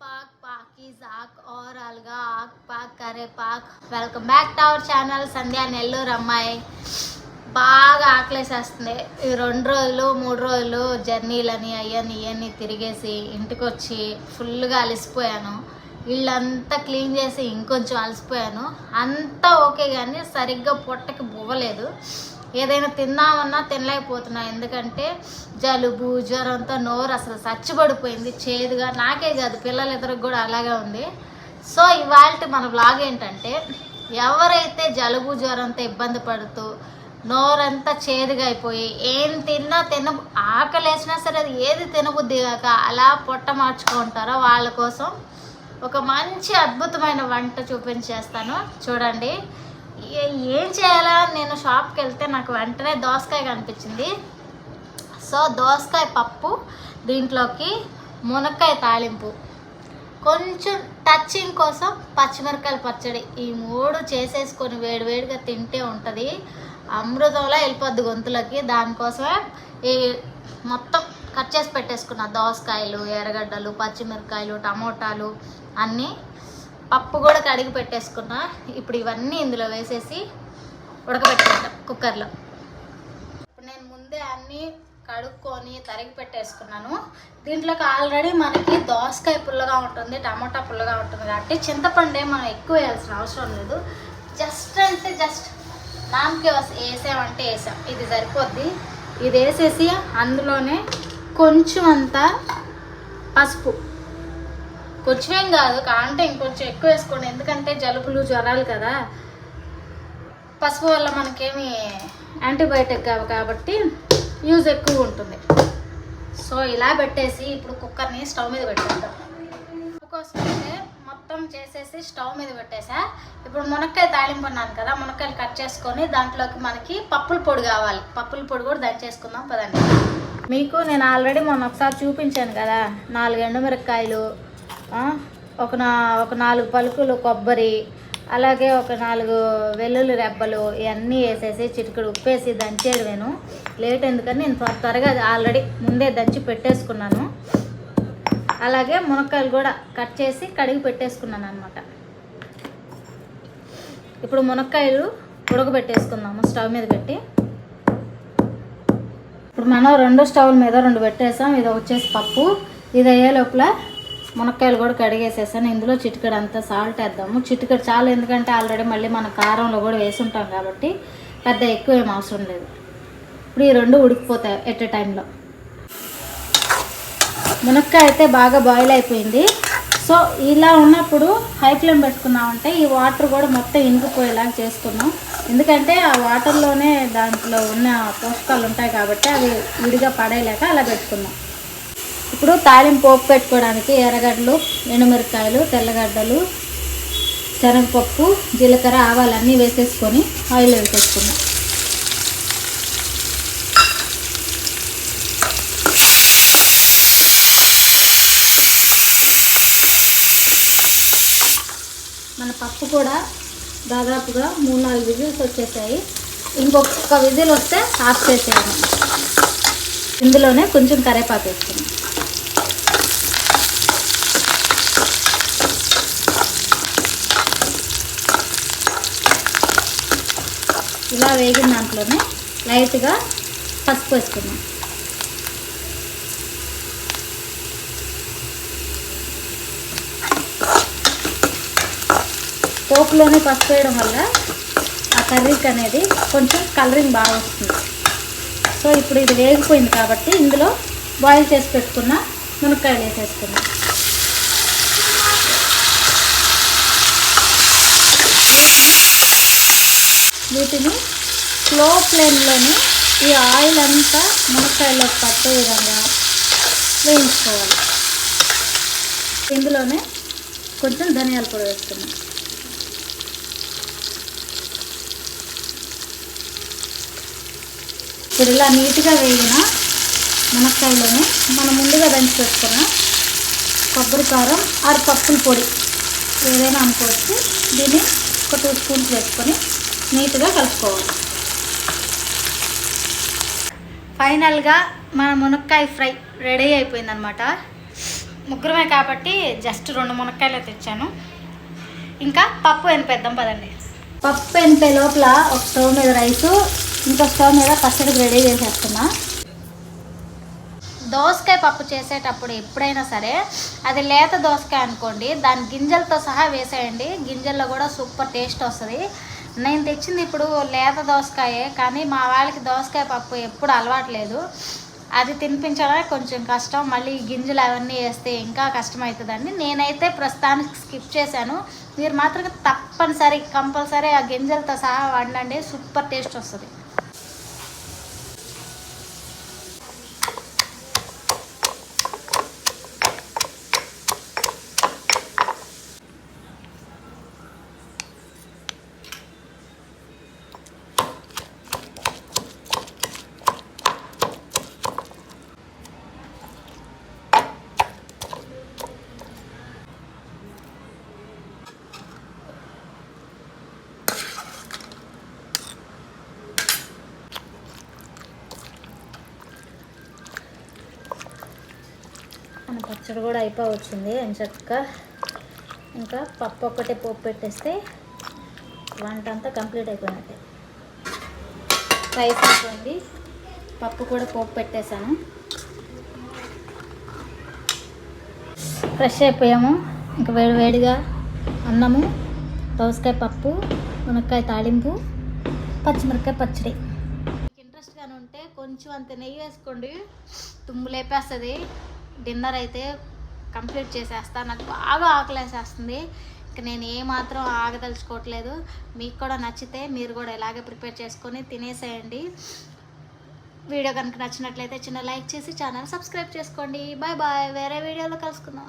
पाक पाकीज आक और अलगा आक पाक करे पाक welcome back to our channel Sandhya Nellore అమ్మాయి. బాగా ఆకలేసేస్తుంది. ఈ 2 రోజులు 3 రోజులు జర్నీలని ఇవన్నీ తిరిగేసి ఇంటికి వచ్చి ఫుల్గా అలసిపోయాను. ఇళ్ళంతా క్లీన్ చేసి ఇంకొంచెం అలసిపోయాను. అంతా ఓకే కానీ సరిగ్గా పొట్టకి బువ్వలేదు. ఏదైనా తిందామన్నా తినలేకపోతున్నా. ఎందుకంటే జలుబు జ్వరంతో నోరు అసలు చచ్చిపడిపోయింది, చేదుగా. నాకే కాదు పిల్లలిద్దరికి కూడా అలాగే ఉంది. సో ఇవాళ మన వ్లాగ్ ఏంటంటే, ఎవరైతే జలుబు జ్వరంతో ఇబ్బంది పడుతూ నోరంతా చేదుగా అయిపోయి ఏం తిన్నా ఆకలేసినా సరే అది ఏది తినబుద్ధి కాక అలా పొట్ట మార్చుకుంటారో వాళ్ళ కోసం ఒక మంచి అద్భుతమైన వంట చూపించేస్తాను. చూడండి. ఏం చేయాలా, నేను షాప్కి వెళ్తే నాకు వెంటనే దోసకాయ కనిపించింది. సో దోసకాయ పప్పు, దీంట్లోకి మునక్కాయ తాలింపు, కొంచెం టచింగ్ కోసం పచ్చిమిరకాయల పచ్చడి, ఈ 3 చేసేసుకొని వేడివేడిగా తింటే ఉంటుంది అమృతంలో వెళ్ళిపోద్ది గొంతులకి. దానికోసమే ఈ మొత్తం కట్ చేసి పెట్టేసుకున్న దోసకాయలు, ఎర్రగడ్డలు, పచ్చిమిరకాయలు, టమోటాలు అన్నీ, పప్పు కూడా కడిగి పెట్టేసుకున్నా. ఇప్పుడు ఇవన్నీ ఇందులో వేసేసి ఉడకబెట్టుకుంటాం కుక్కర్లో. ఇప్పుడు నేను ముందే అన్నీ కడుక్కొని తరిగి పెట్టేసుకున్నాను. దీంట్లోకి ఆల్రెడీ మనకి దోసకాయ పుల్లగా ఉంటుంది, టమాటా పుల్లగా ఉంటుంది కాబట్టి చింతపండే మనం ఎక్కువ వేయాల్సిన అవసరం లేదు. జస్ట్ అంటే జస్ట్ నామకే వేసామంటే వేసాం, ఇది సరిపోద్ది. ఇది వేసేసి అందులోనే కొంచెం అంతా పసుపు, కొంచెమేం కాదు కాంటే ఇంకొంచెం ఎక్కువ వేసుకోండి, ఎందుకంటే జలుబులు జ్వరాలు కదా. పసుపు వల్ల మనకేమి యాంటీబయాటిక్ కాబట్టి యూజ్ ఎక్కువ ఉంటుంది. సో ఇలా పెట్టేసి ఇప్పుడు కుక్కర్ని స్టవ్ మీద పెట్టేద్దాం. కోసం అయితే మొత్తం చేసేసి స్టవ్ మీద పెట్టేసా. ఇప్పుడు మునక్కాయ తాలింపు అన్నాను కదా, మునక్కాయలు కట్ చేసుకొని దాంట్లోకి మనకి పప్పుల పొడి కావాలి. పప్పుల పొడి కూడా దంచేసుకుందాం పదండి. మీకు నేను ఆల్రెడీ మొన్న ఒకసారి చూపించాను కదా, 4 ఎండుమిరపకాయలు, ఒక 4 పలుకులు కొబ్బరి, అలాగే ఒక 4 వెల్లుల్లి రెబ్బలు, ఇవన్నీ వేసేసి చిటికెడు ఉప్పేసి దంచేయడమేను. లేట్ ఎందుకని నేను త్వరగా ఆల్రెడీ ముందే దంచి పెట్టేసుకున్నాను. అలాగే మునక్కాయలు కూడా కట్ చేసి కడిగి పెట్టేసుకున్నాను అనమాట. ఇప్పుడు మునక్కాయలు ఉడకబెట్టేసుకుందాము స్టవ్ మీద పెట్టి. ఇప్పుడు మనం 2 స్టవ్ల మీద 2 పెట్టేసాం. ఇది వచ్చేసి పప్పు, ఇది అయ్యే లోపల మునక్కాయలు కూడా కడిగేసేసాను. ఇందులో చిటికెడు అంతా సాల్ట్ వేద్దాము. చిటికెడు చాలు, ఎందుకంటే ఆల్రెడీ మళ్ళీ మన కారంలో కూడా వేసి ఉంటాం కాబట్టి పెద్ద ఎక్కువ ఏం అవసరం లేదు. ఇప్పుడు ఈ 2 ఉడికిపోతాయి ఎట్ ఏ టైంలో. మునక్కాయ అయితే బాగా బాయిల్ అయిపోయింది. సో ఇలా ఉన్నప్పుడు హై ఫ్లేమ్ పెట్టుకున్నామంటే ఈ వాటర్ కూడా మొత్తం ఇంకిపోయేలాగా చేసుకున్నాం. ఎందుకంటే ఆ వాటర్లోనే దాంట్లో ఉన్న పోషకాలు ఉంటాయి కాబట్టి అవి విడిగా పడేయలేక అలా పెట్టుకున్నాం. ఇప్పుడు తాలింపు పోపు పెట్టుకోవడానికి ఎర్రగడ్డలు, ఎండుమిరపకాయలు, తెల్లగడ్డలు, శనగపప్పు, జీలకర్ర, ఆవాలు అన్నీ వేసేసుకొని ఆయిల్ వేసేసుకున్నాం. మన పప్పు కూడా దాదాపుగా 3-4 విజిల్స్ వచ్చేసాయి. ఇంకొక విజిల్ వస్తే ఆఫ్ చేసేయాలి. ఇందులోనే కొంచెం కరివేపాకు వేసుకున్నాం. ఇలా వేగిన దాంట్లోనే లైట్గా పసుపు వేసుకున్నాం. పోపులోనే పసుపు వేయడం వల్ల ఆ కర్రీకి అనేది కొంచెం కలరింగ్ బాగా వస్తుంది. సో ఇప్పుడు ఇది వేగిపోయింది కాబట్టి ఇందులో బాయిల్ చేసి పెట్టుకున్న మునక్కాయలు వేసేసుకున్నాం. వీటిని స్లో ఫ్లేమ్లోనే ఈ ఆయిల్ అంతా మునక్కాయలో పట్టే విధంగా వేయించుకోవాలి. ఇందులోనే కొంచెం ధనియాల పొడి వేసుకున్నాం. ఇప్పుడు ఇలా నీట్గా వేగిన మునక్కాయలోనే మనం ముందుగా దంచి పెట్టుకున్న కొబ్బరి కారం ఆరు పప్పుల పొడి ఏదైనా అనుకోవచ్చు, దీన్ని ఒక 2 స్పూన్స్ వేసుకొని నీట్గా కలుపుకోవాలి. ఫైనల్గా మన మునక్కాయ ఫ్రై రెడీ అయిపోయిందనమాట. ముగ్గురమే కాబట్టి జస్ట్ 2 మునక్కాయలు తెచ్చాను. ఇంకా పప్పు ఎనిపేద్దాం పదండి. పప్పు ఎనిపే లోపల ఒక స్టవ్ మీద రైసు, ఇంకో స్టవ్ మీద పచ్చడికి రెడీ చేసేస్తున్నా. దోసకాయ పప్పు చేసేటప్పుడు ఎప్పుడైనా సరే అది లేత దోసకాయ అనుకోండి, దాని గింజలతో సహా వేసేయండి. గింజల్లో కూడా సూపర్ టేస్ట్ వస్తుంది. నేను తెచ్చింది ఇప్పుడు లేత దోసకాయే, కానీ మా వాళ్ళకి దోసకాయ పప్పు ఎప్పుడు అలవాట్లేదు. అది తినిపించడం కొంచెం కష్టం, మళ్ళీ గింజలు అవన్నీ వేస్తే ఇంకా కష్టమవుతుందండి. నేనైతే ప్రస్తుతానికి స్కిప్ చేశాను. మీరు మాత్రం తప్పనిసరి కంపల్సరీ ఆ గింజలతో సహా వండండి, సూపర్ టేస్ట్ వస్తుంది. మన పచ్చడి కూడా అయిపోవచ్చింది ఎంచక్క. ఇంకా పప్పు ఒక్కటే పోపు పెట్టేస్తే వంట అంతా కంప్లీట్ అయిపోయినట్టే. రైస్ అయిపోయింది, పప్పు కూడా పోపు పెట్టేశాను. ఫ్రెష్ అయిపోయాము. ఇంకా వేడివేడిగా అన్నము, దోసకాయ పప్పు, మునక్కాయ తాలింపు, పచ్చిమిరపకాయ పచ్చడి. మీకు ఇంట్రెస్ట్గానే ఉంటే కొంచెం అంత నెయ్యి వేసుకోండి, తుమ్ము లేపేస్తుంది. డిన్నర్ అయితే కంప్లీట్ చేసేస్తా. నాకు బాగా ఆకలేసేస్తుంది. ఇక నేను ఏమాత్రం ఆగదలుచుకోవట్లేదు. మీకు కూడా నచ్చితే మీరు కూడా ఇలాగే ప్రిపేర్ చేసుకొని తినేసేయండి. వీడియో కనుక నచ్చినట్లయితే చిన్న లైక్ చేసి ఛానల్ సబ్స్క్రైబ్ చేసుకోండి. Bye bye. వేరే వీడియోలో కలుసుకుందాం.